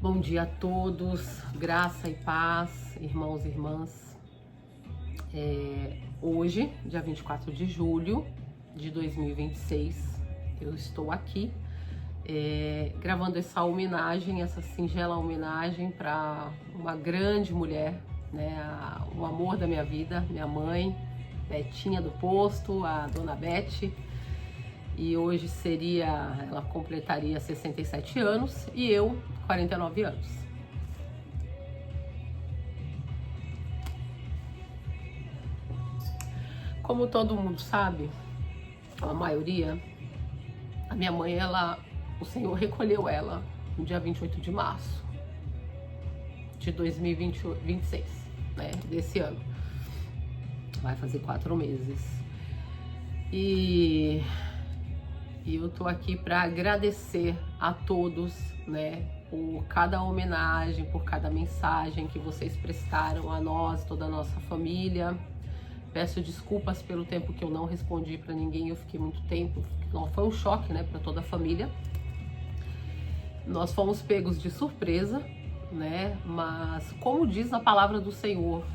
Bom dia a todos, graça e paz, irmãos e irmãs. Hoje, dia 24 de julho de 2026, eu estou aqui gravando essa homenagem, essa singela homenagem para uma grande mulher, né, o amor da minha vida, minha mãe, Betinha do Posto, a dona Bete. E hoje ela completaria 67 anos e eu 49 anos. Como todo mundo sabe, a maioria, a minha mãe, o Senhor recolheu ela no dia 28 de março de 2026, né, desse ano. Vai fazer 4 meses. E eu tô aqui para agradecer a todos, né, por cada homenagem, por cada mensagem que vocês prestaram a nós, toda a nossa família. Peço desculpas pelo tempo que eu não respondi para ninguém, eu fiquei muito tempo, não, foi um choque, né, para toda a família. Nós fomos pegos de surpresa, né, mas como diz a palavra do Senhor,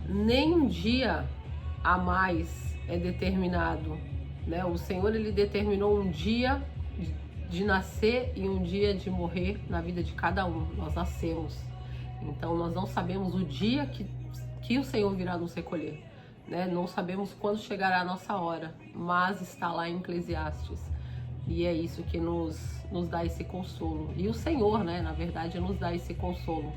nem um dia a mais é determinado, né? O Senhor, ele determinou um dia de nascer e um dia de morrer na vida de cada um. Nós nascemos, então nós não sabemos o dia que o Senhor virá nos recolher, né? Não sabemos quando chegará a nossa hora, mas está lá em Eclesiastes, e é isso que nos dá esse consolo. E o Senhor, né, na verdade, nos dá esse consolo.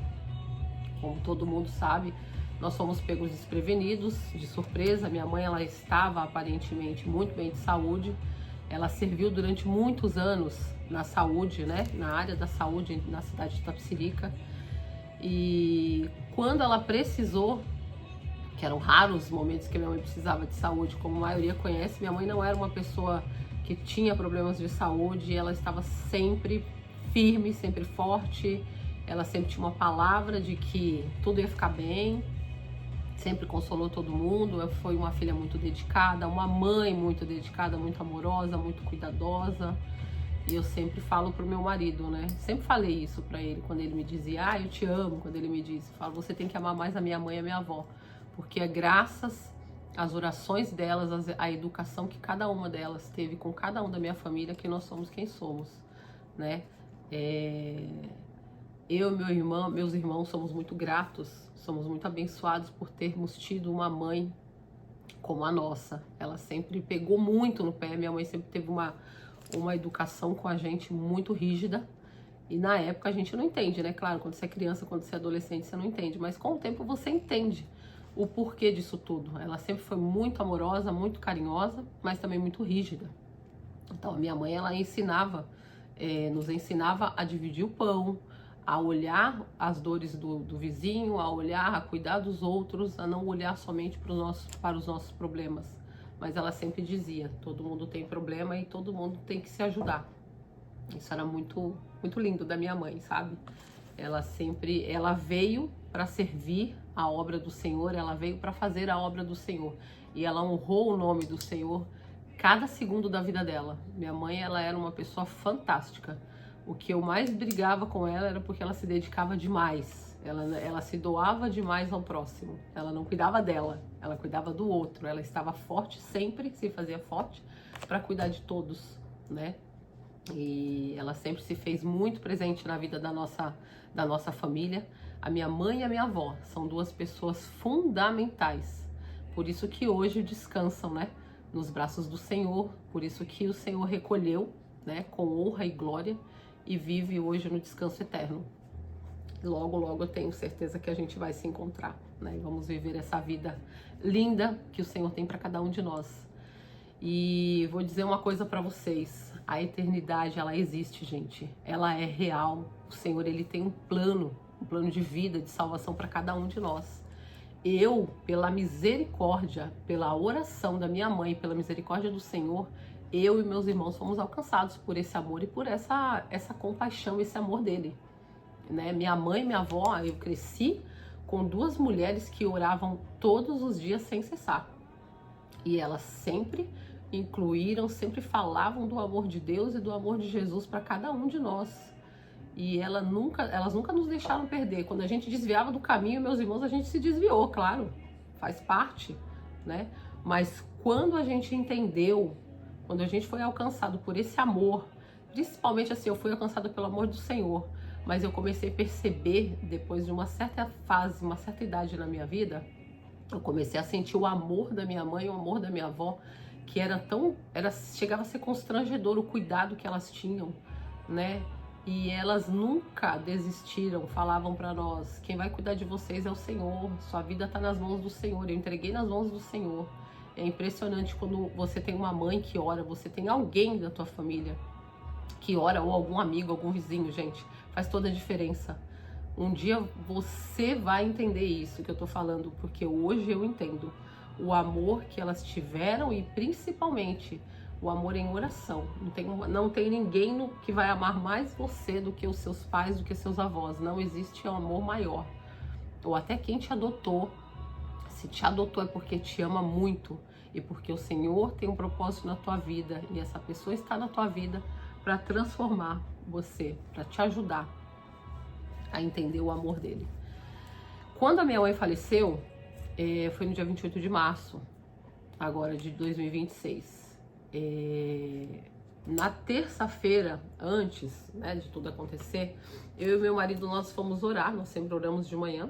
Como todo mundo sabe, nós fomos pegos desprevenidos, de surpresa. Minha mãe, ela estava aparentemente muito bem de saúde. Ela serviu durante muitos anos na saúde, né, na área da saúde na cidade de Itapecerica. E quando ela precisou, que eram raros os momentos que minha mãe precisava de saúde, como a maioria conhece, minha mãe não era uma pessoa que tinha problemas de saúde, ela estava sempre firme, sempre forte, ela sempre tinha uma palavra de que tudo ia ficar bem, sempre consolou todo mundo. Foi uma filha muito dedicada, uma mãe muito dedicada, muito amorosa, muito cuidadosa. E eu sempre falo pro meu marido, né? Sempre falei isso pra ele, quando ele me dizia, eu te amo, quando ele me disse, falo, você tem que amar mais a minha mãe e a minha avó, porque é graças às orações delas, à educação que cada uma delas teve com cada um da minha família, que nós somos quem somos, né? Eu e meus irmãos somos muito gratos, somos muito abençoados por termos tido uma mãe como a nossa. Ela sempre pegou muito no pé, minha mãe sempre teve uma educação com a gente muito rígida, e na época a gente não entende, né? Claro, quando você é criança, quando você é adolescente, você não entende, mas com o tempo você entende o porquê disso tudo. Ela sempre foi muito amorosa, muito carinhosa, mas também muito rígida. Então a minha mãe, ela nos ensinava a dividir o pão, a olhar as dores do vizinho, a olhar, a cuidar dos outros, a não olhar somente para os nossos problemas. Mas ela sempre dizia, todo mundo tem problema e todo mundo tem que se ajudar. Isso era muito, muito lindo da minha mãe, sabe? Ela veio para servir a obra do Senhor, ela veio para fazer a obra do Senhor. E ela honrou o nome do Senhor cada segundo da vida dela. Minha mãe, ela era uma pessoa fantástica. O que eu mais brigava com ela era porque ela se dedicava demais. Ela se doava demais ao próximo. Ela não cuidava dela, ela cuidava do outro. Ela estava forte, sempre se fazia forte para cuidar de todos, né? E ela sempre se fez muito presente na vida da nossa família. A minha mãe e a minha avó são duas pessoas fundamentais. Por isso que hoje descansam, né, nos braços do Senhor. Por isso que o Senhor recolheu, né, com honra e glória, e vive hoje no descanso eterno. Logo, logo eu tenho certeza que a gente vai se encontrar, né? Vamos viver essa vida linda que o Senhor tem para cada um de nós. E vou dizer uma coisa para vocês, a eternidade, ela existe, gente. Ela é real. O Senhor, ele tem um plano de vida, de salvação para cada um de nós. Eu, pela misericórdia, pela oração da minha mãe, pela misericórdia do Senhor, eu e meus irmãos fomos alcançados por esse amor e por essa compaixão, esse amor dele, né? Minha mãe e minha avó, eu cresci com duas mulheres que oravam todos os dias sem cessar. E elas sempre incluíram, sempre falavam do amor de Deus e do amor de Jesus para cada um de nós. e elas nunca nos deixaram perder. Quando a gente desviava do caminho, meus irmãos, a gente se desviou, claro, faz parte, né? Mas quando a gente entendeu, quando a gente foi alcançado por esse amor, principalmente assim, eu fui alcançada pelo amor do Senhor, mas eu comecei a perceber, depois de uma certa fase, uma certa idade na minha vida, eu comecei a sentir o amor da minha mãe, o amor da minha avó, que chegava a ser constrangedor o cuidado que elas tinham, né? E elas nunca desistiram, falavam para nós, quem vai cuidar de vocês é o Senhor, sua vida está nas mãos do Senhor, eu entreguei nas mãos do Senhor. É impressionante quando você tem uma mãe que ora, você tem alguém da tua família que ora, ou algum amigo, algum vizinho, gente, faz toda a diferença. Um dia você vai entender isso que eu tô falando, porque hoje eu entendo o amor que elas tiveram e principalmente o amor em oração. Não tem ninguém que vai amar mais você do que os seus pais, do que seus avós. Não existe um amor maior. Ou até quem te adotou. Se te adotou é porque te ama muito e porque o Senhor tem um propósito na tua vida e essa pessoa está na tua vida para transformar você, para te ajudar a entender o amor dele. Quando a minha mãe faleceu, foi no dia 28 de março, agora de 2026. Na terça-feira, antes, né, de tudo acontecer, eu e meu marido, nós fomos orar, nós sempre oramos de manhã,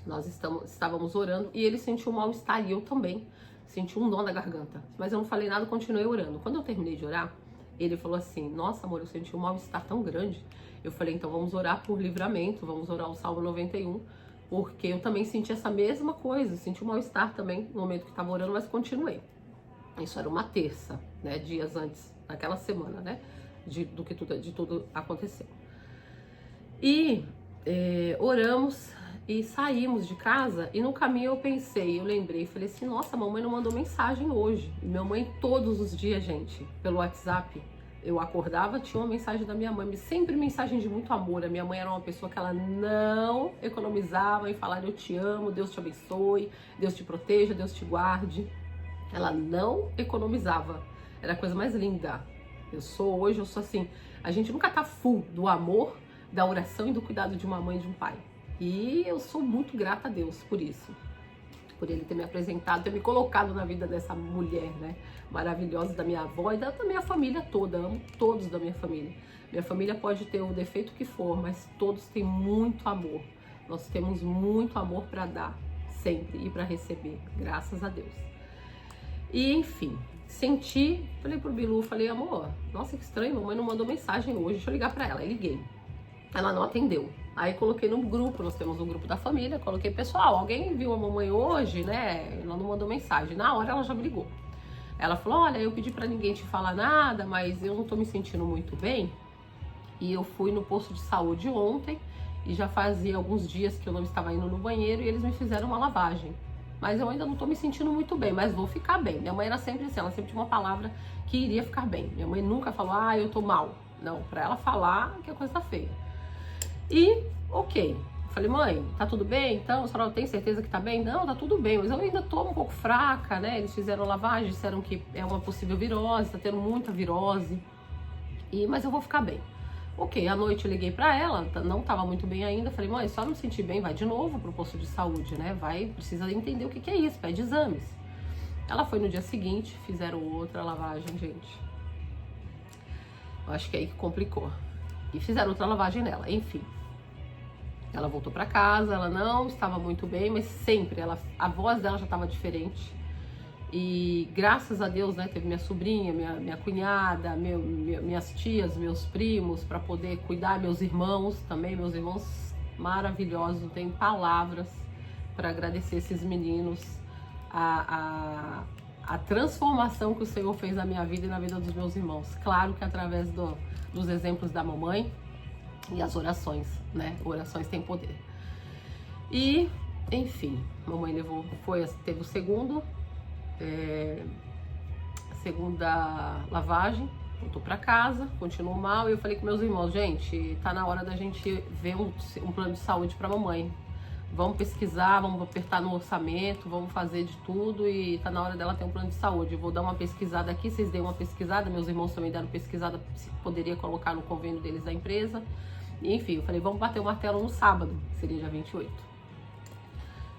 nós estávamos orando e ele sentiu um mal-estar e eu também senti um nó na garganta, mas eu não falei nada, continuei orando. Quando eu terminei de orar, ele falou assim, nossa amor, eu senti um mal-estar tão grande. Eu falei, então vamos orar por livramento, vamos orar o Salmo 91, porque eu também senti essa mesma coisa, senti um mal-estar também no momento que estava orando, mas continuei. Isso era uma terça, né, dias antes, naquela semana, né, de tudo aconteceu. E oramos e saímos de casa e no caminho eu lembrei, falei assim, nossa, a mamãe não mandou mensagem hoje. E minha mãe todos os dias, gente, pelo WhatsApp, eu acordava, tinha uma mensagem da minha mãe, sempre mensagem de muito amor. A minha mãe era uma pessoa que ela não economizava em falar eu te amo, Deus te abençoe, Deus te proteja, Deus te guarde. Ela não economizava, era a coisa mais linda. Eu sou assim, a gente nunca tá full do amor, da oração e do cuidado de uma mãe e de um pai. E eu sou muito grata a Deus por isso, por ele ter me apresentado, ter me colocado na vida dessa mulher, né, maravilhosa, da minha avó e da minha família toda. Amo todos da minha família. Minha família pode ter o defeito que for, mas todos têm muito amor. Nós temos muito amor para dar, sempre, e para receber, graças a Deus. E enfim, senti, falei pro Bilu, falei, amor, nossa, que estranho, mamãe não mandou mensagem hoje, deixa eu ligar para ela. Aí liguei. Ela não atendeu. Aí coloquei no grupo, nós temos um grupo da família, coloquei, pessoal, alguém viu a mamãe hoje, né? Ela não mandou mensagem. Na hora ela já me ligou. Ela falou, olha, eu pedi pra ninguém te falar nada, mas eu não tô me sentindo muito bem. E eu fui no posto de saúde ontem e já fazia alguns dias que eu não estava indo no banheiro e eles me fizeram uma lavagem. Mas eu ainda não tô me sentindo muito bem, mas vou ficar bem. Minha mãe era sempre assim, ela sempre tinha uma palavra que iria ficar bem. Minha mãe nunca falou, eu tô mal. Não, pra ela falar que a coisa tá feia. E, ok, falei, mãe, tá tudo bem? Então, a senhora tem certeza que tá bem? Não, tá tudo bem, mas eu ainda tô um pouco fraca, né? Eles fizeram lavagem, disseram que é uma possível virose, tá tendo muita virose, mas eu vou ficar bem. Ok, à noite eu liguei pra ela, não tava muito bem ainda, falei, mãe, se a senhora não sentir bem, vai de novo pro posto de saúde, né? Precisa entender o que é isso, pede exames. Ela foi no dia seguinte, fizeram outra lavagem, gente. Eu acho que é aí que complicou. E fizeram outra lavagem nela, enfim. Ela voltou pra casa, ela não estava muito bem, mas sempre, a voz dela já estava diferente. E graças a Deus, né, teve minha sobrinha, minha cunhada, minhas tias, meus primos, para poder cuidar, meus irmãos também, meus irmãos maravilhosos, não tenho palavras para agradecer esses meninos, a transformação que o Senhor fez na minha vida e na vida dos meus irmãos. Claro que através dos exemplos da mamãe, e as orações, né? Orações têm poder. E, enfim, mamãe teve a segunda lavagem, voltou pra casa, continuou mal. E eu falei com meus irmãos, gente, tá na hora da gente ver um plano de saúde pra mamãe. Vamos pesquisar, vamos apertar no orçamento, vamos fazer de tudo e tá na hora dela ter um plano de saúde. Eu vou dar uma pesquisada aqui, vocês deem uma pesquisada, meus irmãos também deram pesquisada se poderia colocar no convênio deles da empresa. E, enfim, eu falei, vamos bater o martelo no sábado, que seria dia 28.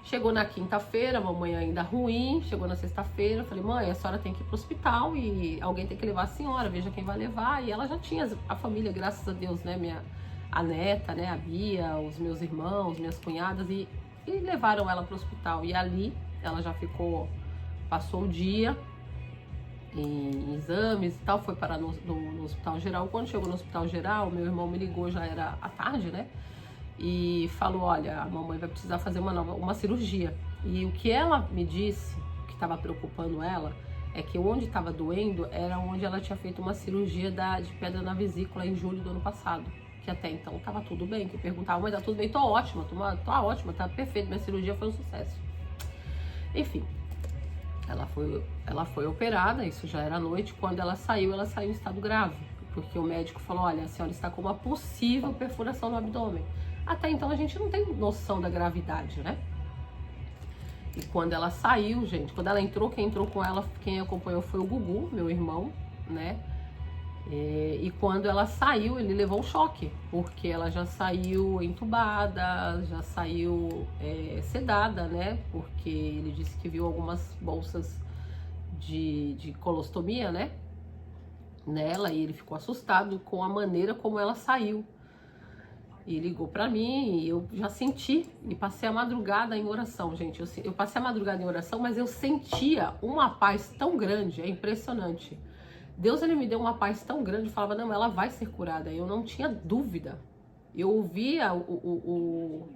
Chegou na quinta-feira, a mamãe ainda ruim, chegou na sexta-feira, eu falei, mãe, a senhora tem que ir pro hospital e alguém tem que levar a senhora, veja quem vai levar. E ela já tinha a família, graças a Deus, né, a neta, né, a Bia, os meus irmãos, minhas cunhadas, e levaram ela pro hospital. E ali, ela já passou o dia em exames e tal, foi parar no hospital geral. Quando chegou no hospital geral, meu irmão me ligou, já era à tarde, né? E falou, olha, a mamãe vai precisar fazer uma cirurgia. E o que ela me disse, que estava preocupando ela, é que onde estava doendo era onde ela tinha feito uma cirurgia de pedra na vesícula em julho do ano passado. Que até então estava tudo bem, que eu perguntava, mas tá tudo bem, tô ótima, tá perfeito, minha cirurgia foi um sucesso. Enfim, ela foi operada, isso já era à noite. Quando ela saiu em estado grave, porque o médico falou, olha, a senhora está com uma possível perfuração no abdômen. Até então a gente não tem noção da gravidade, né? E quando ela saiu, gente, quando ela entrou, quem entrou com ela, quem acompanhou foi o Gugu, meu irmão, né? E quando ela saiu, ele levou um choque, porque ela já saiu entubada, já saiu sedada, né? Porque ele disse que viu algumas bolsas de colostomia, né? Nela, e ele ficou assustado com a maneira como ela saiu. E ligou pra mim e eu já senti, e passei a madrugada em oração, gente. Eu passei a madrugada em oração, mas eu sentia uma paz tão grande, é impressionante. Deus, ele me deu uma paz tão grande, eu falava, não, ela vai ser curada. Eu não tinha dúvida. Eu ouvia o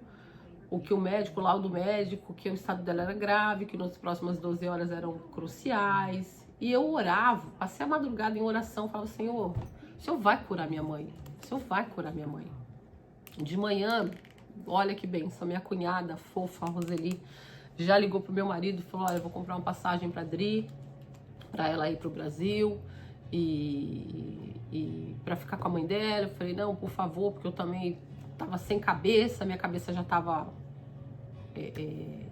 que o médico, o laudo médico, que o estado dela era grave, que nas próximas 12 horas eram cruciais. E eu orava, passei a madrugada em oração, falava, Senhor, o Senhor vai curar minha mãe. O Senhor vai curar minha mãe. De manhã, olha que bênção, minha cunhada fofa, a Roseli, já ligou pro meu marido e falou, olha, eu vou comprar uma passagem pra Dri, pra ela ir pro Brasil e pra ficar com a mãe dela. Eu falei, não, por favor, porque eu também tava sem cabeça, minha cabeça já tava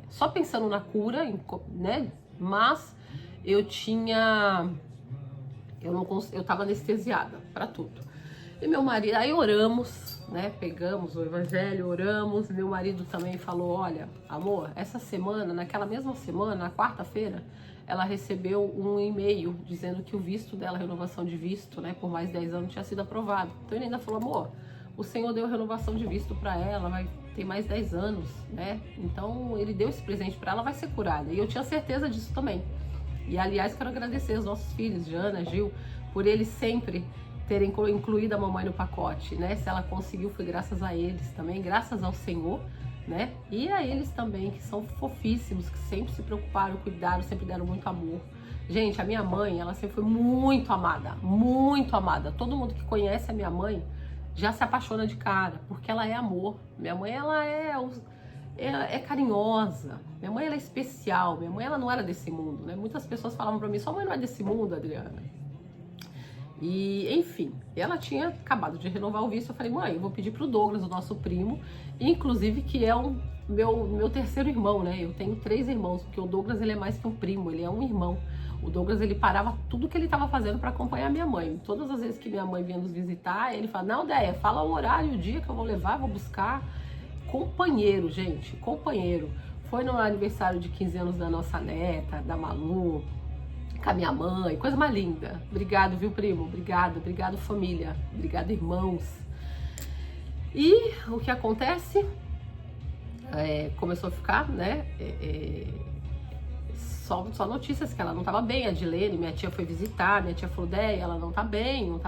só pensando na cura, né, mas eu tava anestesiada pra tudo. E meu marido, aí oramos, né, pegamos o evangelho, oramos, meu marido também falou, olha, amor, essa semana, naquela mesma semana, na quarta-feira, ela recebeu um e-mail dizendo que o visto dela, a renovação de visto, né, por mais 10 anos, tinha sido aprovado. Então ele ainda falou, amor, o Senhor deu renovação de visto para ela, vai ter mais 10 anos, né, então ele deu esse presente para ela, vai ser curada. E eu tinha certeza disso também. E aliás, quero agradecer aos nossos filhos, Jana, Gil, por eles sempre terem incluído a mamãe no pacote, né? Se ela conseguiu, foi graças a eles também, graças ao Senhor, né? E a eles também, que são fofíssimos, que sempre se preocuparam, cuidaram, sempre deram muito amor. Gente, a minha mãe, ela sempre foi muito amada, muito amada. Todo mundo que conhece a minha mãe já se apaixona de cara, porque ela é amor. Minha mãe, ela é carinhosa. Minha mãe, ela é especial. Minha mãe, ela não era desse mundo, né? Muitas pessoas falavam pra mim, sua mãe não é desse mundo, Adriana. E, enfim, ela tinha acabado de renovar o visto. Eu falei, mãe, eu vou pedir pro Douglas, o nosso primo, inclusive que é o meu terceiro irmão, né? Eu tenho 3 irmãos, porque o Douglas, ele é mais que um primo, ele é um irmão. O Douglas, ele parava tudo que ele estava fazendo para acompanhar minha mãe. Todas as vezes que minha mãe vinha nos visitar, ele fala, não, Déia, fala o horário, o dia que eu vou levar, vou buscar. Companheiro, gente, companheiro. Foi no aniversário de 15 anos da nossa neta, da Malu, com a minha mãe, coisa mais linda. Obrigado, viu, primo? Obrigado, família. Obrigado, irmãos. E o que acontece? Começou a ficar, né? Só notícias que ela não estava bem. A Dilene, minha tia, foi visitar. Minha tia falou, Déia, ela não tá bem.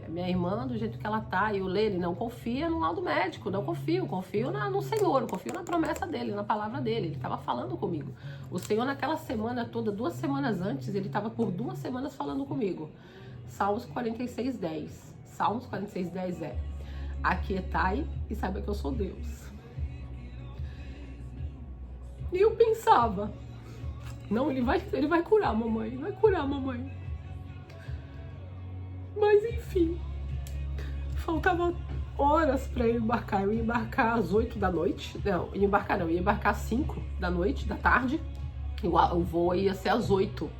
Minha irmã, do jeito que ela tá. E o Lene não confia no laudo médico. Não confio no Senhor. Confio na promessa dele, na palavra dele. Ele estava falando comigo. O Senhor, naquela semana toda, 2 semanas antes, ele estava por 2 semanas falando comigo. Salmos 46:10. Salmos 46:10 é: aquietai e saiba que eu sou Deus. E eu pensava, não, ele vai curar a mamãe, vai curar a mamãe. Mas enfim, faltava horas para eu embarcar. Eu ia embarcar às 8 da noite. Não, ia embarcar às 5 da noite, da tarde. O voo ia ser às 8.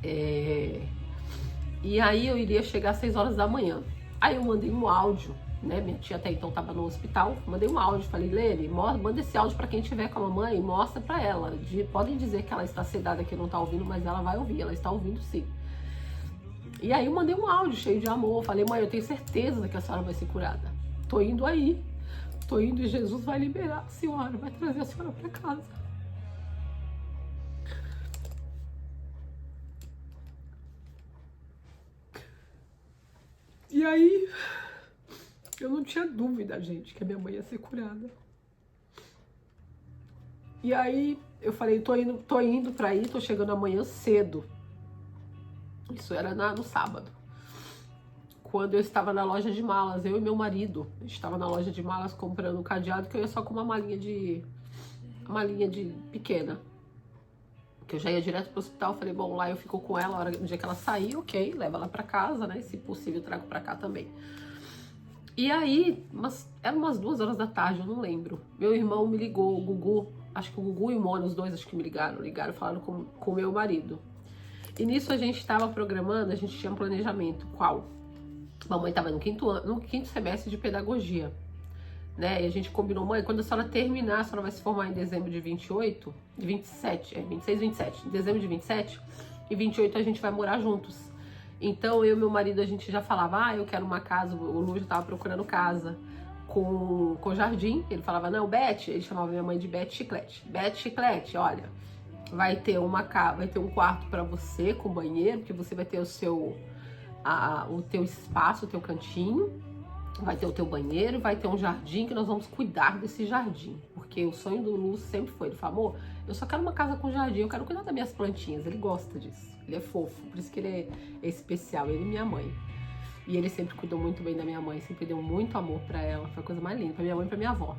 E aí eu iria chegar às 6 horas da manhã. Aí eu mandei um áudio, né? Minha tia até então estava no hospital. Mandei um áudio, falei, Lene, manda esse áudio para quem estiver com a mamãe e mostra para ela. Podem dizer que ela está sedada, que não está ouvindo, mas ela vai ouvir, ela está ouvindo sim. E aí eu mandei um áudio cheio de amor. Falei, mãe, eu tenho certeza que a senhora vai ser curada. Tô indo aí. Tô indo e Jesus vai liberar a senhora, vai trazer a senhora para casa. E aí, eu não tinha dúvida, gente, que a minha mãe ia ser curada. E aí, eu falei, tô indo pra ir, tô chegando amanhã cedo. Isso era no sábado. Quando eu estava na loja de malas, eu e meu marido, a gente estava na loja de malas comprando um cadeado, que eu ia só com uma malinha de pequena. Que eu já ia direto pro hospital, falei, bom, lá eu fico com ela, no dia que ela sair, ok, leva ela pra casa, né, se possível trago pra cá também. E aí, eram umas 2 horas da tarde, eu não lembro, meu irmão me ligou, o Gugu, acho que o Gugu e o Mona, os dois acho que me ligaram e falaram com o meu marido. E nisso a gente estava programando, a gente tinha um planejamento, qual? Mamãe estava no quinto semestre de pedagogia, né? E a gente combinou, mãe, quando a senhora terminar, a senhora vai se formar em dezembro de 26, 27. Em dezembro de 27 e 28 a gente vai morar juntos. Então eu e meu marido, a gente já falava, eu quero uma casa, o Lu já tava procurando casa com jardim. Ele falava, não, Beth, ele chamava minha mãe de Beth Chiclete. Beth Chiclete, olha, vai ter um quarto para você com banheiro, porque você vai ter o teu espaço, o teu cantinho. Vai ter o teu banheiro, vai ter um jardim que nós vamos cuidar desse jardim. Porque o sonho do Lu sempre foi, ele falou, amor, eu só quero uma casa com jardim, eu quero cuidar das minhas plantinhas. Ele gosta disso, ele é fofo, por isso que ele é especial, ele e minha mãe. E ele sempre cuidou muito bem da minha mãe, sempre deu muito amor pra ela, foi a coisa mais linda, pra minha mãe e pra minha avó.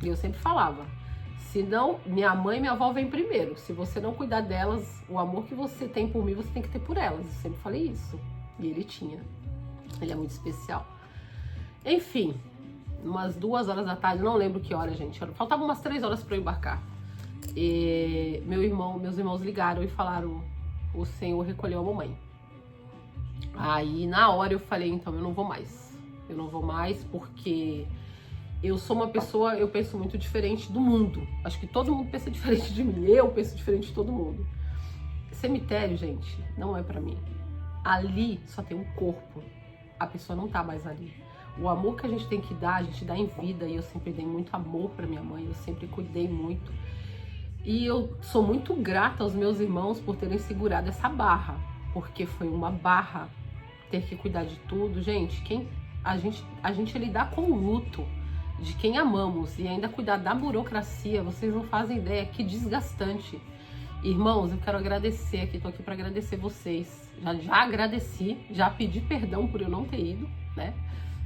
E eu sempre falava, se não, minha mãe e minha avó vêm primeiro, se você não cuidar delas, o amor que você tem por mim, você tem que ter por elas. Eu sempre falei isso, e ele tinha, ele é muito especial. Enfim, umas 2 horas da tarde, não lembro que hora, gente. Faltavam umas 3 horas para eu embarcar. E meus irmãos ligaram e falaram, o senhor recolheu a mamãe. Aí na hora eu falei, então eu não vou mais. Eu não vou mais porque eu sou uma pessoa, eu penso muito diferente do mundo. Acho que todo mundo pensa diferente de mim. Eu penso diferente de todo mundo. Cemitério, gente, não é pra mim. Ali só tem um corpo. A pessoa não tá mais ali. O amor que a gente tem que dar, a gente dá em vida. E eu sempre dei muito amor pra minha mãe, eu sempre cuidei muito. E eu sou muito grata aos meus irmãos por terem segurado essa barra. Porque foi uma barra ter que cuidar de tudo. Gente, a gente lidar com o luto de quem amamos e ainda cuidar da burocracia, vocês não fazem ideia que desgastante. Irmãos, eu quero agradecer aqui, tô aqui pra agradecer vocês. Já agradeci, já pedi perdão por eu não ter ido, né?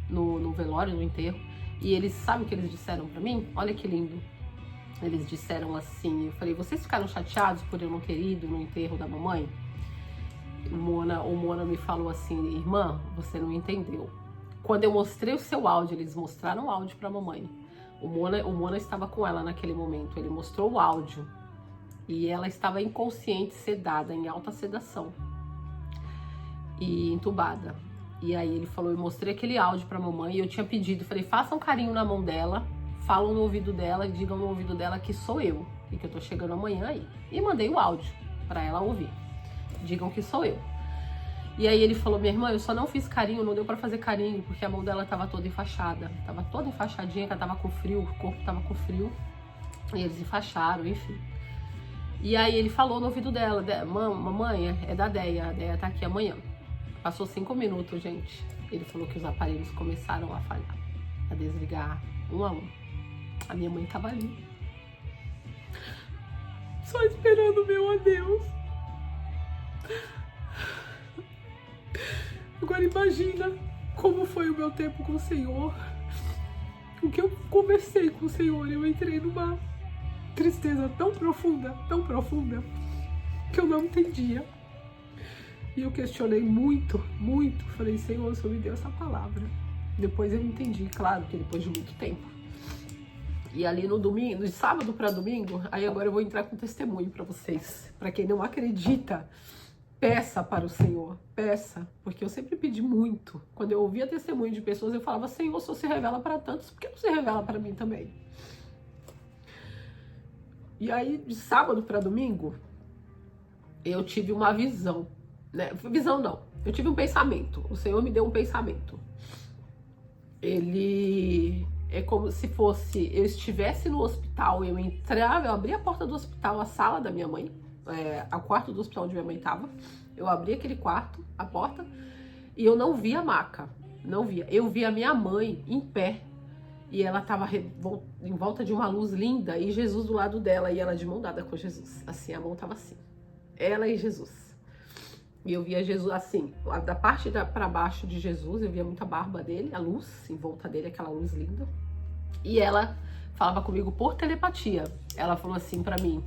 No velório, no enterro. E eles, sabem o que eles disseram pra mim? Olha que lindo. Eles disseram assim, eu falei, vocês ficaram chateados por eu não ter ido no enterro da mamãe? O Mona me falou assim, irmã, você não entendeu. Quando eu mostrei o seu áudio, eles mostraram o áudio pra mamãe. O Mona estava com ela naquele momento, ele mostrou o áudio. E ela estava inconsciente, sedada, em alta sedação. E entubada. E aí ele falou, eu mostrei aquele áudio pra mamãe e eu tinha pedido, falei, façam um carinho na mão dela, falam no ouvido dela e digam no ouvido dela que sou eu e que eu tô chegando amanhã aí. E mandei o áudio pra ela ouvir. Digam que sou eu. E aí ele falou, minha irmã, eu só não fiz carinho, não deu pra fazer carinho, porque a mão dela tava toda enfaixada. Tava toda enfaixadinha, que ela tava com frio, o corpo tava com frio. E eles enfaixaram, enfim. E aí ele falou no ouvido dela, mamãe, é da Deia, a Deia tá aqui amanhã. Passou 5 minutos, gente. Ele falou que os aparelhos começaram a falhar, a desligar um a um. A minha mãe tava ali, só esperando o meu adeus. Agora imagina como foi o meu tempo com o Senhor. O que eu conversei com o Senhor, eu entrei numa tristeza tão profunda, que eu não entendia. E eu questionei muito. Falei, Senhor, o Senhor me deu essa palavra. Depois eu entendi, claro, que depois de muito tempo. E ali no domingo, de sábado para domingo, aí agora eu vou entrar com testemunho para vocês. Para quem não acredita peça para o Senhor, peça, porque eu sempre pedi muito. Quando eu ouvia testemunho de pessoas, eu falava, Senhor, o Senhor se revela para tantos, por que não se revela para mim também? E aí, de sábado para domingo, eu tive uma visão, né? Visão não, eu tive um pensamento. O Senhor me deu um pensamento. Ele é como se fosse, eu estivesse no hospital, eu entrava, eu abria a porta do hospital, a sala da minha mãe, o quarto do hospital onde minha mãe estava. Eu abri aquele quarto, a porta, e eu não via a maca, não via. Eu via a minha mãe em pé, e ela estava em volta de uma luz linda, e Jesus do lado dela, e ela de mão dada com Jesus. Assim, a mão estava assim, ela e Jesus. E eu via Jesus assim, da parte para baixo de Jesus, eu via muita barba dele, a luz em volta dele, aquela luz linda. E ela falava comigo por telepatia. Ela falou assim pra mim,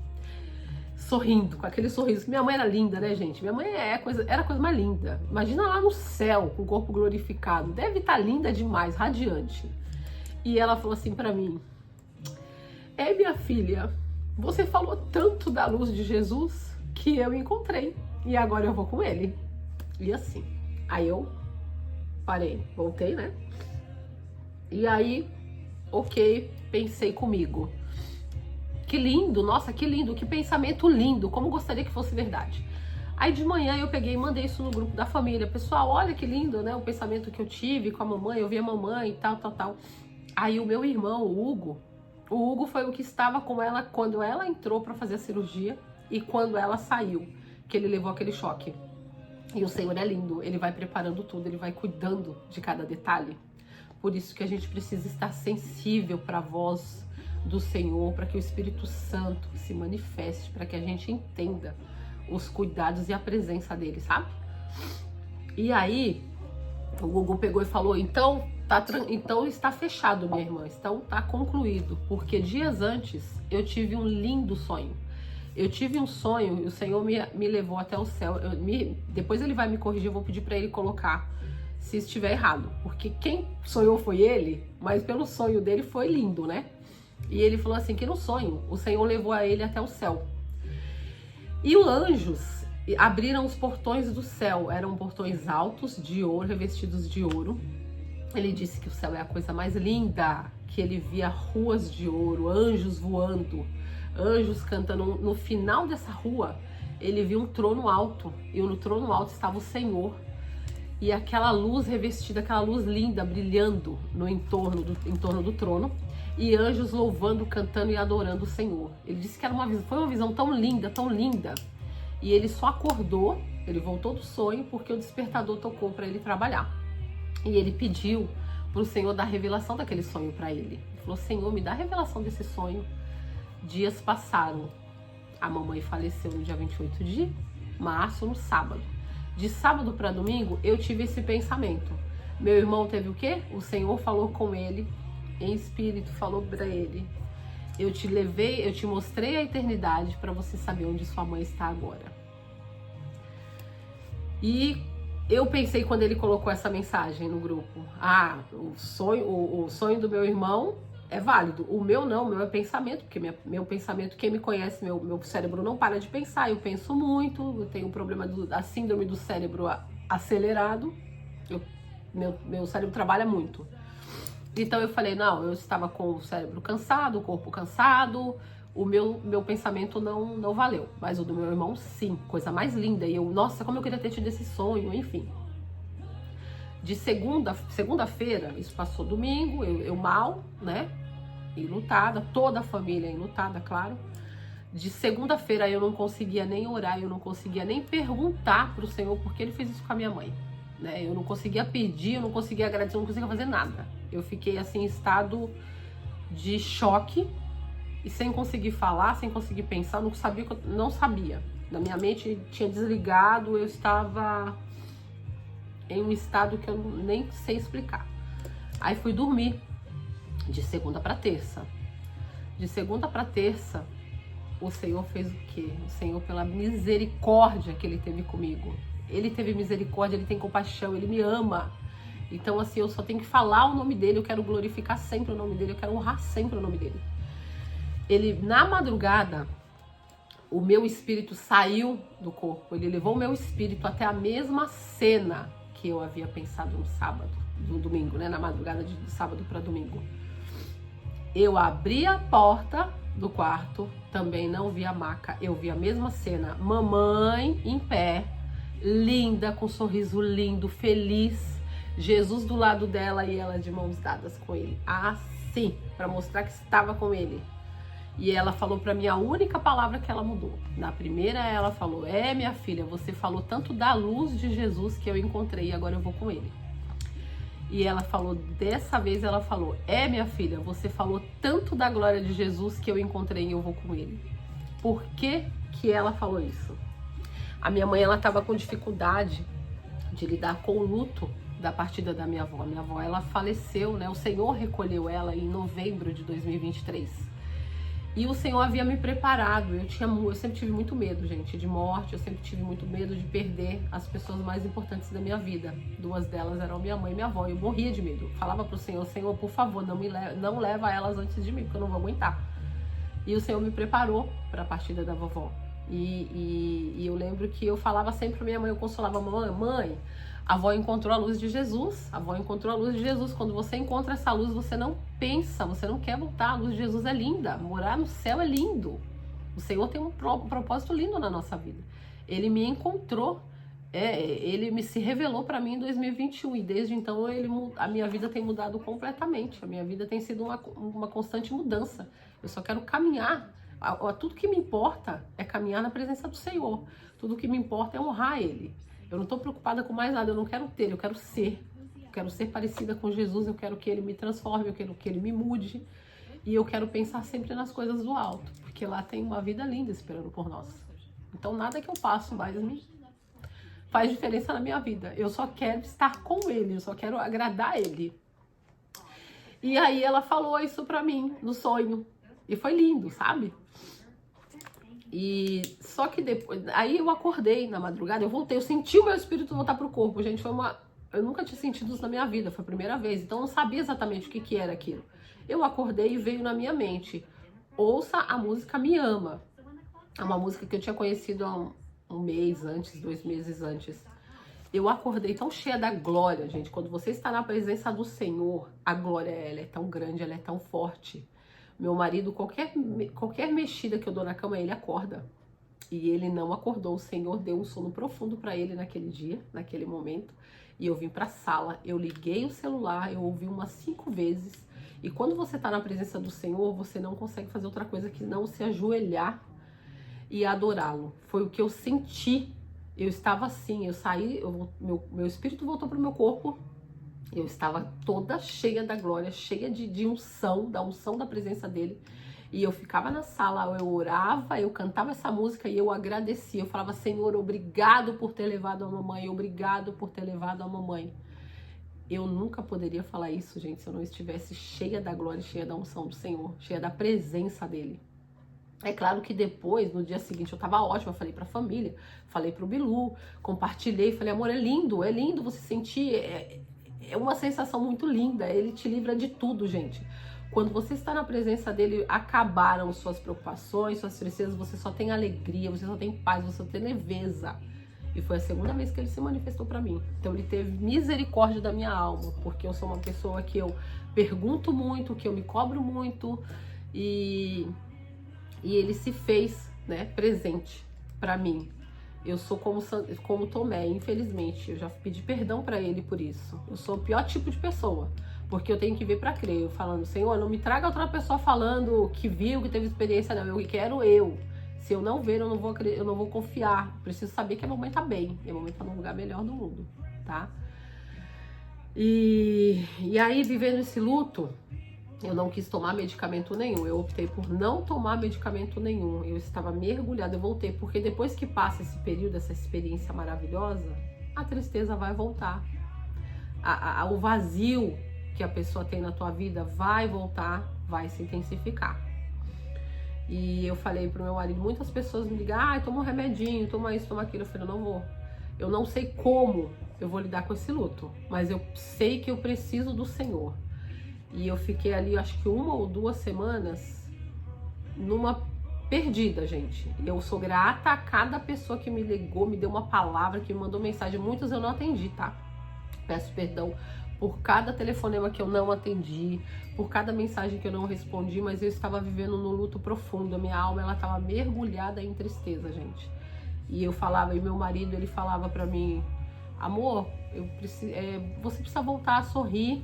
sorrindo, com aquele sorriso. Minha mãe era linda, né, gente? Minha mãe era a coisa mais linda. Imagina lá no céu, com o corpo glorificado. Deve estar linda demais, radiante. E ela falou assim pra mim, minha filha, você falou tanto da luz de Jesus que eu encontrei. E agora eu vou com ele. E assim. Aí eu parei, voltei, né? E aí, ok, pensei comigo. Que lindo, nossa, que lindo, que pensamento lindo. Como gostaria que fosse verdade. Aí de manhã eu peguei e mandei isso no grupo da família. Pessoal, olha que lindo, né? O pensamento que eu tive com a mamãe, eu vi a mamãe e tal, tal, tal. Aí o meu irmão, o Hugo foi o que estava com ela quando ela entrou para fazer a cirurgia e quando ela saiu. Que ele levou aquele choque. E o Senhor é lindo, ele vai preparando tudo, ele vai cuidando de cada detalhe. Por isso que a gente precisa estar sensível para a voz do Senhor, para que o Espírito Santo se manifeste, para que a gente entenda os cuidados e a presença dele, sabe? E aí, o Google pegou e falou, então está fechado, minha irmã, então tá concluído, porque dias antes eu tive um lindo sonho. Eu tive um sonho e o Senhor me levou até o céu. Depois ele vai me corrigir, eu vou pedir para ele colocar se estiver errado. Porque quem sonhou foi ele, mas pelo sonho dele foi lindo, né? E ele falou assim, que no sonho o Senhor levou a ele até o céu. E os anjos abriram os portões do céu. Eram portões altos de ouro, revestidos de ouro. Ele disse que o céu é a coisa mais linda, que ele via ruas de ouro, anjos voando, anjos cantando. No final dessa rua, ele viu um trono alto, e no trono alto estava o Senhor. E aquela luz revestida, aquela luz linda, brilhando no entorno do trono, e anjos louvando, cantando e adorando o Senhor. Ele disse que foi uma visão tão linda, e ele só acordou, ele voltou do sonho, porque o despertador tocou para ele trabalhar. E ele pediu para o Senhor dar revelação daquele sonho para ele. Ele falou, Senhor, me dá a revelação desse sonho. Dias passaram, a mamãe faleceu no dia 28 de março, no sábado. De sábado para domingo, eu tive esse pensamento. Meu irmão teve o quê? O Senhor falou com ele, em espírito, falou para ele, eu te mostrei a eternidade para você saber onde sua mãe está agora. E eu pensei quando ele colocou essa mensagem no grupo, o sonho do meu irmão é válido. O meu não, o meu é pensamento, porque meu pensamento, quem me conhece, meu cérebro não para de pensar, eu penso muito, eu tenho um problema da síndrome do cérebro acelerado, meu cérebro trabalha muito. Então eu falei, não, eu estava com o cérebro cansado, o corpo cansado, o meu pensamento não valeu, mas o do meu irmão sim, coisa mais linda, e eu, nossa, como eu queria ter tido esse sonho, enfim. De segunda-feira, isso passou domingo, eu mal, né, enlutada, toda a família enlutada, claro. De segunda-feira eu não conseguia nem orar, eu não conseguia nem perguntar pro Senhor por que ele fez isso com a minha mãe, né? Eu não conseguia pedir, eu não conseguia agradecer, eu não conseguia fazer nada. Eu fiquei assim em estado de choque e sem conseguir falar, sem conseguir pensar, não sabia. Na minha mente tinha desligado, eu estava em um estado que eu nem sei explicar. Aí fui dormir. De segunda para terça. De segunda para terça, o Senhor fez o quê? O Senhor, pela misericórdia que ele teve comigo. Ele teve misericórdia, ele tem compaixão, ele me ama. Então, assim, eu só tenho que falar o nome dele, eu quero glorificar sempre o nome dele, eu quero honrar sempre o nome dele. Ele, na madrugada, o meu espírito saiu do corpo, ele levou o meu espírito até a mesma cena que eu havia pensado no sábado, no domingo, né, na madrugada de sábado para domingo. Eu abri a porta do quarto, também não vi a maca, eu vi a mesma cena, mamãe em pé, linda, com um sorriso lindo, feliz, Jesus do lado dela e ela de mãos dadas com ele, assim, para mostrar que estava com ele. E ela falou para mim a única palavra que ela mudou. Na primeira ela falou, minha filha, você falou tanto da luz de Jesus que eu encontrei e agora eu vou com ele. E ela falou, dessa vez ela falou, minha filha, você falou tanto da glória de Jesus que eu encontrei e eu vou com ele. Por que que ela falou isso? A minha mãe, ela estava com dificuldade de lidar com o luto da partida da minha avó. A minha avó, ela faleceu, né? O Senhor recolheu ela em novembro de 2023. E o Senhor havia me preparado. Eu sempre tive muito medo, gente, de morte. Eu sempre tive muito medo de perder as pessoas mais importantes da minha vida. Duas delas eram minha mãe e minha avó. Eu morria de medo. Eu falava pro Senhor, Senhor, por favor, não leva elas antes de mim, porque eu não vou aguentar. E o Senhor me preparou para a partida da vovó. E eu lembro que eu falava sempre pra minha mãe, eu consolava, mãe, a avó encontrou a luz de Jesus, a avó encontrou a luz de Jesus. Quando você encontra essa luz, você não pensa, você não quer voltar. A luz de Jesus é linda, morar no céu é lindo. O Senhor tem um propósito lindo na nossa vida. Ele me encontrou, ele me se revelou para mim em 2021 e desde então a minha vida tem mudado completamente. A minha vida tem sido uma constante mudança. Eu só quero caminhar. Tudo que me importa é caminhar na presença do Senhor. Tudo que me importa é honrar Ele. Eu não estou preocupada com mais nada, eu não quero ter, eu quero ser. Eu quero ser parecida com Jesus, eu quero que Ele me transforme, eu quero que Ele me mude. E eu quero pensar sempre nas coisas do alto, porque lá tem uma vida linda esperando por nós. Então nada que eu passo mais faz diferença na minha vida. Eu só quero estar com Ele, eu só quero agradar Ele. E aí ela falou isso pra mim, no sonho. E foi lindo, sabe? E só que depois, aí eu acordei na madrugada, eu voltei, eu senti o meu espírito voltar pro corpo, gente, eu nunca tinha sentido isso na minha vida, foi a primeira vez, então eu não sabia exatamente o que era aquilo. Eu acordei e veio na minha mente, ouça a música Me Ama, é uma música que eu tinha conhecido há um mês antes, 2 meses antes. Eu acordei tão cheia da glória, gente, quando você está na presença do Senhor, a glória, ela é tão grande, ela é tão forte. Meu marido, qualquer mexida que eu dou na cama, ele acorda. E ele não acordou. O Senhor deu um sono profundo para ele naquele dia, naquele momento. E eu vim para a sala, eu liguei o celular, eu ouvi umas 5 vezes. E quando você está na presença do Senhor, você não consegue fazer outra coisa que não se ajoelhar e adorá-lo. Foi o que eu senti. Eu estava assim, eu saí, meu espírito voltou para o meu corpo. Eu estava toda cheia da glória, cheia de unção, da unção da presença dele. E eu ficava na sala, eu orava, eu cantava essa música e eu agradecia. Eu falava, Senhor, obrigado por ter levado a mamãe, obrigado por ter levado a mamãe. Eu nunca poderia falar isso, gente, se eu não estivesse cheia da glória, cheia da unção do Senhor, cheia da presença dele. É claro que depois, no dia seguinte, eu tava ótima, eu falei pra família, falei pro Bilu, compartilhei, falei, amor, é lindo você sentir... É uma sensação muito linda, ele te livra de tudo, gente. Quando você está na presença dele, acabaram suas preocupações, suas tristezas, você só tem alegria, você só tem paz, você só tem leveza. E foi a segunda vez que ele se manifestou para mim. Então ele teve misericórdia da minha alma, porque eu sou uma pessoa que eu pergunto muito, que eu me cobro muito, e ele se fez, né, presente para mim. Eu sou como Tomé, infelizmente. Eu já pedi perdão pra ele por isso. Eu sou o pior tipo de pessoa, porque eu tenho que ver pra crer. Eu falando, Senhor, não me traga outra pessoa falando que viu, que teve experiência, não. Eu quero eu. Se eu não ver, eu não vou confiar. Preciso saber que a mamãe tá bem. E a mamãe tá num lugar melhor do mundo, tá? E aí, vivendo esse luto, eu não quis tomar medicamento nenhum, eu optei por não tomar medicamento nenhum. Eu estava mergulhada, eu voltei, porque depois que passa esse período, essa experiência maravilhosa, a tristeza vai voltar. O vazio que a pessoa tem na tua vida vai voltar, vai se intensificar. E eu falei pro meu marido, muitas pessoas me ligam, toma um remedinho, toma isso, toma aquilo. Eu falei, eu não vou. Eu não sei como eu vou lidar com esse luto, mas eu sei que eu preciso do Senhor. E eu fiquei ali, acho que 1 ou 2 semanas, numa perdida, gente. Eu sou grata a cada pessoa que me ligou, me deu uma palavra, que me mandou mensagem. Muitos eu não atendi, tá? Peço perdão por cada telefonema que eu não atendi, por cada mensagem que eu não respondi, mas eu estava vivendo num luto profundo. A minha alma, ela estava mergulhada em tristeza, gente. E eu falava, e meu marido, ele falava pra mim, amor, você precisa voltar a sorrir,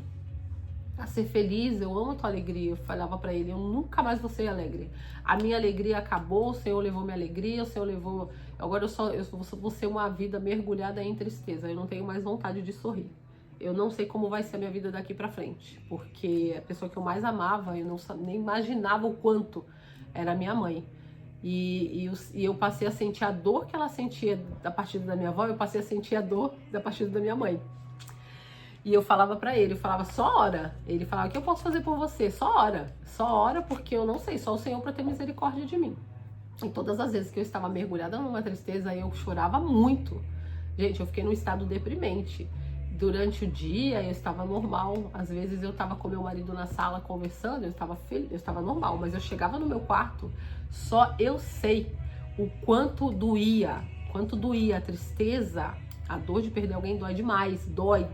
a ser feliz, eu amo a tua alegria. Eu falava pra ele, eu nunca mais vou ser alegre. A minha alegria acabou, o Senhor levou minha alegria, o Senhor levou... Agora eu vou ser uma vida mergulhada em tristeza, eu não tenho mais vontade de sorrir. Eu não sei como vai ser a minha vida daqui pra frente, porque a pessoa que eu mais amava, eu nem imaginava o quanto era minha mãe. E eu passei a sentir a dor que ela sentia da partida da minha avó, eu passei a sentir a dor da partida da minha mãe. E eu falava pra ele, eu falava, só ora. Ele falava, o que eu posso fazer por você? Só ora, porque eu não sei, só o Senhor pra ter misericórdia de mim. E todas as vezes que eu estava mergulhada numa tristeza, eu chorava muito. Gente, eu fiquei num estado deprimente. Durante o dia eu estava normal, às vezes eu estava com meu marido na sala conversando, eu estava feliz, eu estava normal, mas eu chegava no meu quarto, só eu sei o quanto doía a tristeza. A dor de perder alguém dói demais, dói.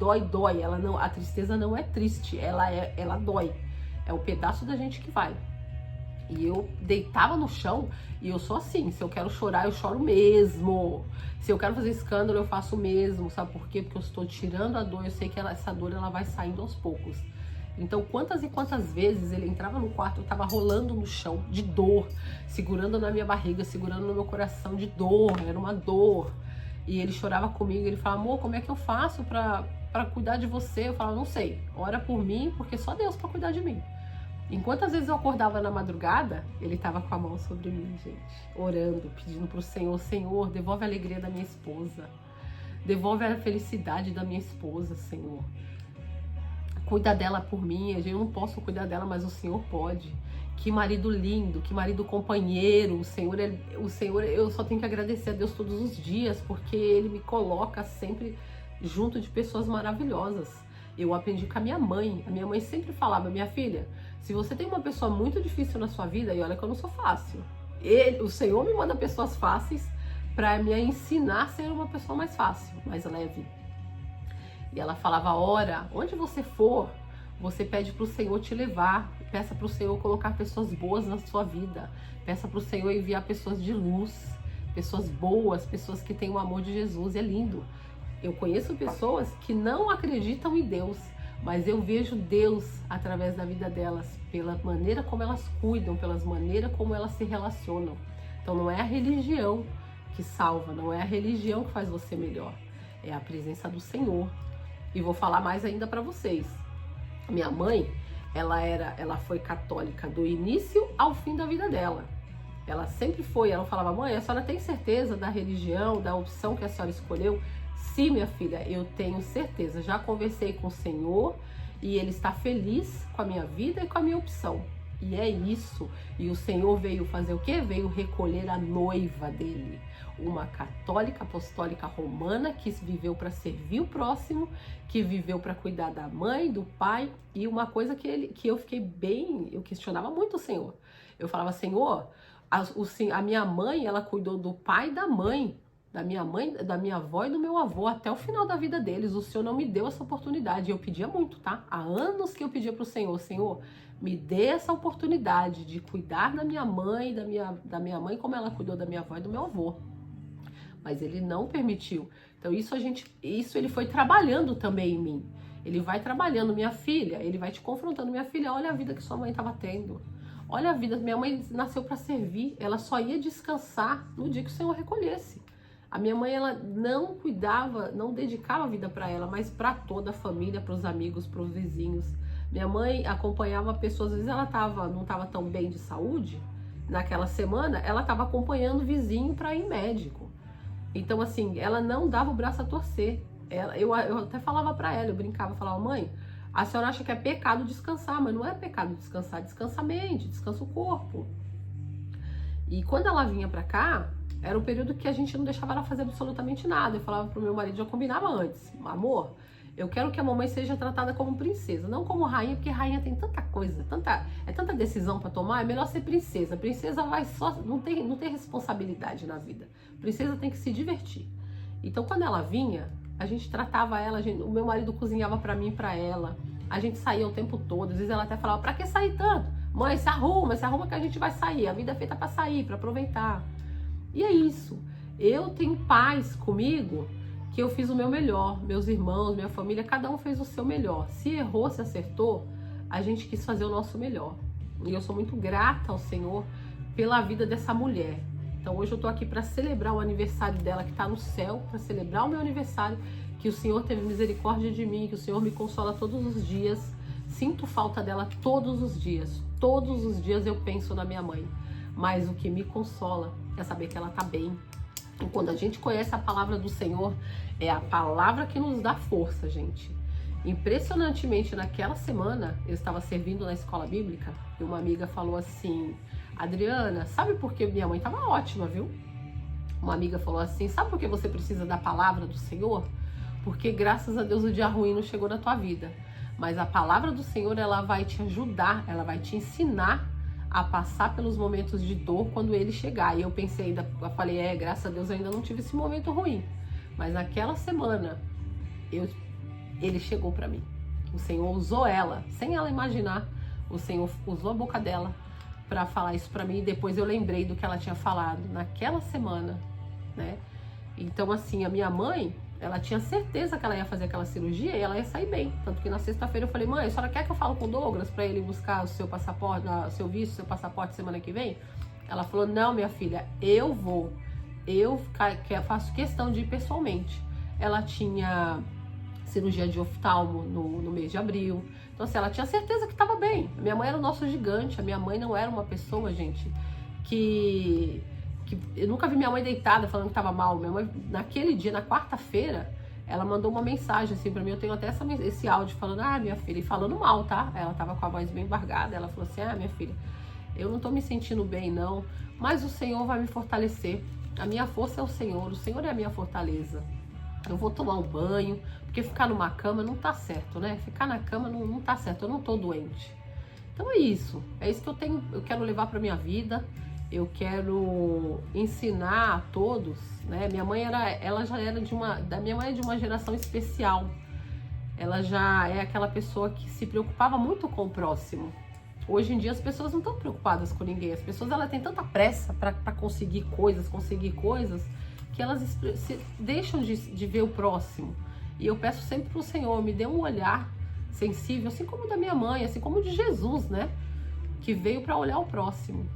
A tristeza não é triste, ela dói. É o pedaço da gente que vai. E eu deitava no chão e eu sou assim, se eu quero chorar, eu choro mesmo. Se eu quero fazer escândalo, eu faço mesmo. Sabe por quê? Porque eu estou tirando a dor, eu sei que essa dor ela vai saindo aos poucos. Então, quantas e quantas vezes ele entrava no quarto, eu tava rolando no chão de dor, segurando na minha barriga, segurando no meu coração de dor, era uma dor. E ele chorava comigo, ele falava, amor, como é que eu faço pra cuidar de você? Eu falava, não sei, ora por mim, porque só Deus pra cuidar de mim. Enquanto às vezes eu acordava na madrugada, ele tava com a mão sobre mim, gente, orando, pedindo pro Senhor, Senhor, devolve a alegria da minha esposa, devolve a felicidade da minha esposa, Senhor. Cuida dela por mim, eu não posso cuidar dela, mas o Senhor pode. Que marido lindo, que marido companheiro, o Senhor, eu só tenho que agradecer a Deus todos os dias, porque Ele me coloca sempre junto de pessoas maravilhosas. Eu aprendi com a minha mãe sempre falava, minha filha, se você tem uma pessoa muito difícil na sua vida, e olha que eu não sou fácil, o Senhor me manda pessoas fáceis para me ensinar a ser uma pessoa mais fácil, mais leve. E ela falava, ora, onde você for, você pede para o Senhor te levar, peça para o Senhor colocar pessoas boas na sua vida, peça para o Senhor enviar pessoas de luz, pessoas boas, pessoas que têm o amor de Jesus, é lindo. Eu conheço pessoas que não acreditam em Deus, mas eu vejo Deus através da vida delas, pela maneira como elas cuidam, pelas maneiras como elas se relacionam. Então não é a religião que salva, não é a religião que faz você melhor, é a presença do Senhor. E vou falar mais ainda para vocês. Minha mãe, ela foi católica do início ao fim da vida dela. Ela sempre foi, ela falava, mãe, a senhora tem certeza da religião, da opção que a senhora escolheu? Sim, minha filha, eu tenho certeza. Já conversei com o Senhor e Ele está feliz com a minha vida e com a minha opção. E é isso. E o Senhor veio fazer o quê? Veio recolher a noiva dele. Uma católica apostólica romana que viveu para servir o próximo, que viveu para cuidar da mãe, do pai. E uma coisa que eu fiquei bem, eu questionava muito o Senhor. Eu falava, Senhor, a minha mãe, ela cuidou do pai e da mãe, da minha avó e do meu avô até o final da vida deles. O Senhor não me deu essa oportunidade. Eu pedia muito, tá? Há anos que eu pedia pro Senhor, Senhor, me dê essa oportunidade de cuidar da minha mãe, da minha mãe como ela cuidou da minha avó e do meu avô. Mas Ele não permitiu. Então isso Ele foi trabalhando também em mim. Ele vai trabalhando, minha filha, Ele vai te confrontando, minha filha, olha a vida que sua mãe estava tendo. Olha a vida, minha mãe nasceu para servir, ela só ia descansar no dia que o Senhor recolhesse. A minha mãe, ela não cuidava, não dedicava a vida para ela, mas para toda a família, para os amigos, para os vizinhos. Minha mãe acompanhava pessoas, às vezes ela não estava tão bem de saúde, naquela semana ela estava acompanhando o vizinho para ir médico. Então assim, ela não dava o braço a torcer. Eu até falava para ela, eu brincava, falava, mãe, a senhora acha que é pecado descansar, mas não é pecado descansar, descansa a mente, descansa o corpo. E quando ela vinha para cá, era um período que a gente não deixava ela fazer absolutamente nada. Eu falava pro meu marido, já combinava antes, amor, eu quero que a mamãe seja tratada como princesa, não como rainha, porque rainha tem tanta coisa, tanta decisão para tomar, é melhor ser princesa. Princesa vai só, não tem responsabilidade na vida. Princesa tem que se divertir. Então, quando ela vinha, a gente tratava ela, o meu marido cozinhava para mim e para ela. A gente saía o tempo todo. Às vezes ela até falava: "Pra que sair tanto? Mãe, se arruma que a gente vai sair. A vida é feita para sair, para aproveitar." E é isso. Eu tenho paz comigo, que eu fiz o meu melhor. Meus irmãos, minha família, cada um fez o seu melhor. Se errou, se acertou, a gente quis fazer o nosso melhor. E eu sou muito grata ao Senhor pela vida dessa mulher. Então hoje eu tô aqui para celebrar o aniversário dela, que tá no céu, para celebrar o meu aniversário, que o Senhor teve misericórdia de mim, que o Senhor me consola todos os dias. Sinto falta dela todos os dias. Todos os dias eu penso na minha mãe. Mas o que me consola é saber que ela tá bem. E quando a gente conhece a palavra do Senhor, é a palavra que nos dá força, gente. Impressionantemente, naquela semana, eu estava servindo na escola bíblica e uma amiga falou assim: "Adriana, sabe por que minha mãe estava ótima, viu?" Uma amiga falou assim: "Sabe por que você precisa da palavra do Senhor? Porque graças a Deus o dia ruim não chegou na tua vida. Mas a palavra do Senhor, ela vai te ajudar, ela vai te ensinar a passar pelos momentos de dor quando ele chegar." E eu pensei ainda, eu falei: graças a Deus eu ainda não tive esse momento ruim. Mas naquela semana, ele chegou para mim. O Senhor usou ela, sem ela imaginar. O Senhor usou a boca dela para falar isso para mim. E depois eu lembrei do que ela tinha falado naquela semana, né? Então, assim, a minha mãe, ela tinha certeza que ela ia fazer aquela cirurgia e ela ia sair bem. Tanto que na sexta-feira eu falei: "Mãe, a senhora quer que eu fale com o Douglas para ele buscar o seu passaporte, seu visto, seu passaporte semana que vem?" Ela falou: "Não, minha filha, eu vou. Eu faço questão de ir pessoalmente." Ela tinha cirurgia de oftalmo no mês de abril. Então, assim, ela tinha certeza que estava bem. A minha mãe era o nosso gigante. A minha mãe não era uma pessoa, gente, que eu nunca vi minha mãe deitada falando que estava mal. Minha mãe, naquele dia, na quarta-feira, ela mandou uma mensagem assim pra mim. Eu tenho até esse áudio falando: "Minha filha", e falando mal, tá? Ela tava com a voz bem embargada. Ela falou assim: "Minha filha, eu não tô me sentindo bem, não, mas o Senhor vai me fortalecer. A minha força é o Senhor é a minha fortaleza. Eu vou tomar um banho, porque ficar numa cama não tá certo, né? Ficar na cama não tá certo, eu não tô doente." Então é isso que eu quero levar pra minha vida. Eu quero ensinar a todos, né? Minha mãe minha mãe é de uma geração especial. Ela já é aquela pessoa que se preocupava muito com o próximo. Hoje em dia as pessoas não estão preocupadas com ninguém. As pessoas, ela tem tanta pressa para conseguir coisas, que elas deixam de ver o próximo. E eu peço sempre pro Senhor: me dê um olhar sensível, assim como o da minha mãe, assim como o de Jesus, né? Que veio para olhar o próximo.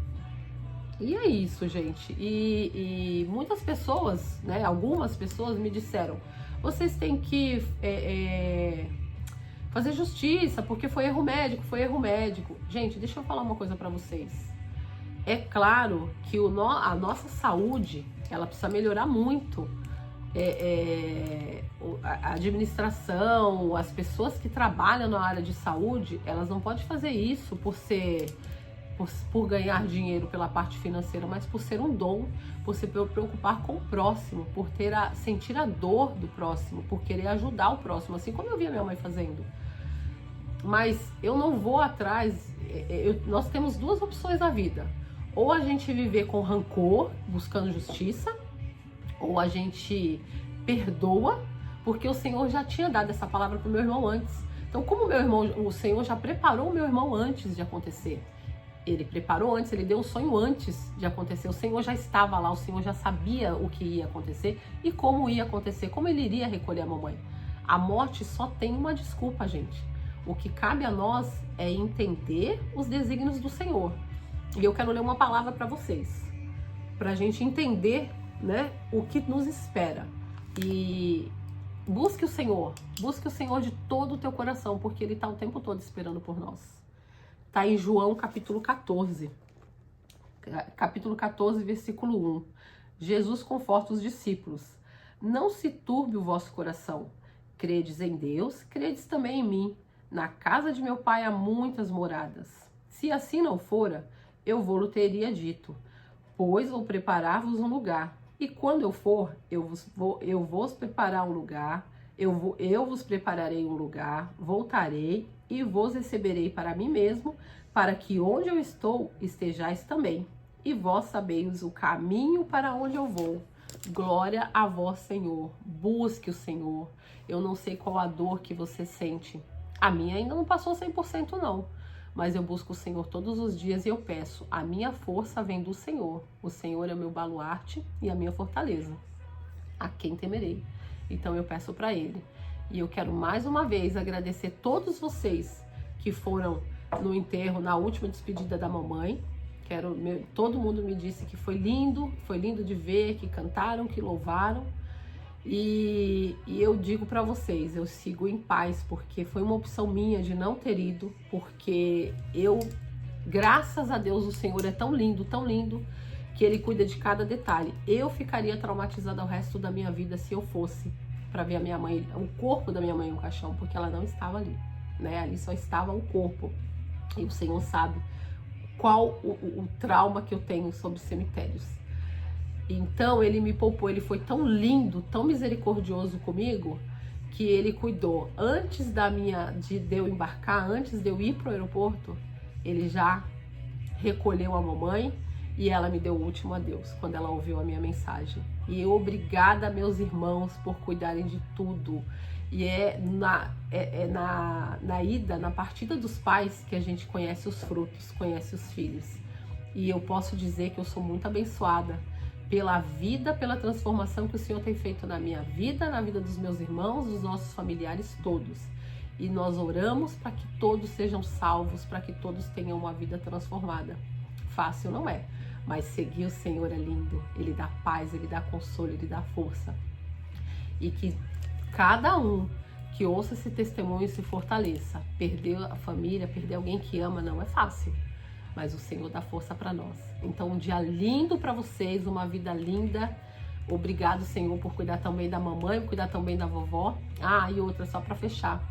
E é isso, gente. E muitas pessoas, né? Algumas pessoas me disseram: "Vocês têm que fazer justiça, porque foi erro médico. Gente, deixa eu falar uma coisa pra vocês. É claro que a nossa saúde, ela precisa melhorar muito. A administração, as pessoas que trabalham na área de saúde, elas não podem fazer isso por ganhar dinheiro pela parte financeira, mas por ser um dom, por se preocupar com o próximo, por sentir a dor do próximo, por querer ajudar o próximo, assim como eu via minha mãe fazendo. Mas eu não vou atrás. Nós temos duas opções na vida: ou a gente viver com rancor, buscando justiça, ou a gente perdoa, porque o Senhor já tinha dado essa palavra para o meu irmão antes. Então, como o Senhor já preparou o meu irmão antes de acontecer. Ele preparou antes, ele deu o sonho antes de acontecer. O Senhor já estava lá, o Senhor já sabia o que ia acontecer e como ia acontecer, como ele iria recolher a mamãe. A morte só tem uma desculpa, gente. O que cabe a nós é entender os desígnios do Senhor. E eu quero ler uma palavra para vocês, para a gente entender, né, o que nos espera. E busque o Senhor de todo o teu coração, porque Ele está o tempo todo esperando por nós. Está em João capítulo 14. Capítulo 14, versículo 1. Jesus conforta os discípulos: "Não se turbe o vosso coração. Credes em Deus, credes também em mim. Na casa de meu Pai há muitas moradas. Se assim não fora, eu vou-lhe teria dito, pois vou preparar-vos um lugar. E quando eu for, eu vos preparar um lugar. Eu vos prepararei um lugar, voltarei e vos receberei para mim mesmo, para que onde eu estou estejais também. E vós sabeis o caminho para onde eu vou. Glória a vós, Senhor. Busque o Senhor. Eu não sei qual a dor que você sente. A minha ainda não passou 100% não. Mas eu busco o Senhor todos os dias e eu peço. A minha força vem do Senhor. O Senhor é meu baluarte e a minha fortaleza. A quem temerei? Então eu peço para Ele. E eu quero mais uma vez agradecer todos vocês que foram no enterro, na última despedida da mamãe. Todo mundo me disse que foi lindo de ver, que cantaram, que louvaram. E eu digo para vocês, eu sigo em paz, porque foi uma opção minha de não ter ido, porque graças a Deus, o Senhor é tão lindo, que Ele cuida de cada detalhe. Eu ficaria traumatizada o resto da minha vida se eu fosse para ver a minha mãe, o corpo da minha mãe no caixão, porque ela não estava ali, né? Ali só estava o corpo. E o Senhor sabe qual o trauma que eu tenho sobre cemitérios. Então Ele me poupou, Ele foi tão lindo, tão misericordioso comigo, que Ele cuidou. Antes de eu embarcar, antes de eu ir para o aeroporto, Ele já recolheu a mamãe e ela me deu o último adeus, quando ela ouviu a minha mensagem. E eu, obrigada, meus irmãos, por cuidarem de tudo. E na partida dos pais, que a gente conhece os frutos, conhece os filhos. E eu posso dizer que eu sou muito abençoada pela vida, pela transformação que o Senhor tem feito na minha vida, na vida dos meus irmãos, dos nossos familiares todos. E nós oramos para que todos sejam salvos, para que todos tenham uma vida transformada. Fácil não é, mas seguir o Senhor é lindo. Ele dá paz, Ele dá consolo, Ele dá força. E que cada um que ouça esse testemunho se fortaleça. Perder a família, perder alguém que ama, não é fácil. Mas o Senhor dá força para nós. Então, um dia lindo para vocês, uma vida linda. Obrigado, Senhor, por cuidar também da mamãe, por cuidar também da vovó. Ah, e outra, só para fechar.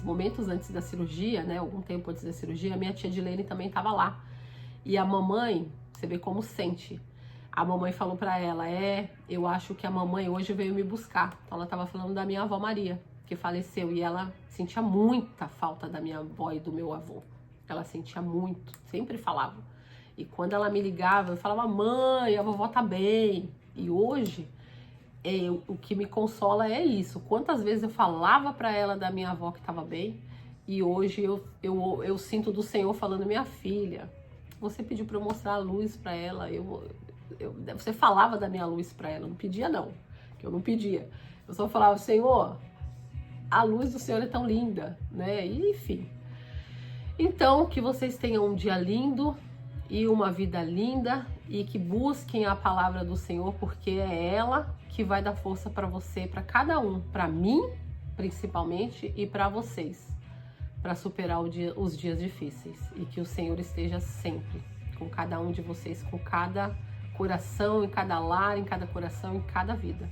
Momentos antes da cirurgia, né, algum tempo antes da cirurgia, a minha tia Dilene também estava lá. E a mamãe, você vê como sente. A mamãe falou para ela, eu acho que a mamãe hoje veio me buscar. Então, ela estava falando da minha avó Maria, que faleceu. E ela sentia muita falta da minha avó e do meu avô. Ela sentia muito, sempre falava. E quando ela me ligava, eu falava, mãe, a vovó tá bem. E hoje, o que me consola é isso. Quantas vezes eu falava para ela da minha avó que estava bem, e hoje eu sinto do Senhor falando, minha filha, você pediu para eu mostrar a luz para ela, você falava da minha luz para ela, não pedia não, que eu não pedia. Eu só falava, Senhor, a luz do Senhor é tão linda, né? E, enfim. Então, que vocês tenham um dia lindo e uma vida linda e que busquem a palavra do Senhor, porque é ela que vai dar força para você, para cada um, para mim, principalmente, e para vocês, para superar os dias difíceis. E que o Senhor esteja sempre com cada um de vocês, com cada coração, em cada lar, em cada coração, em cada vida.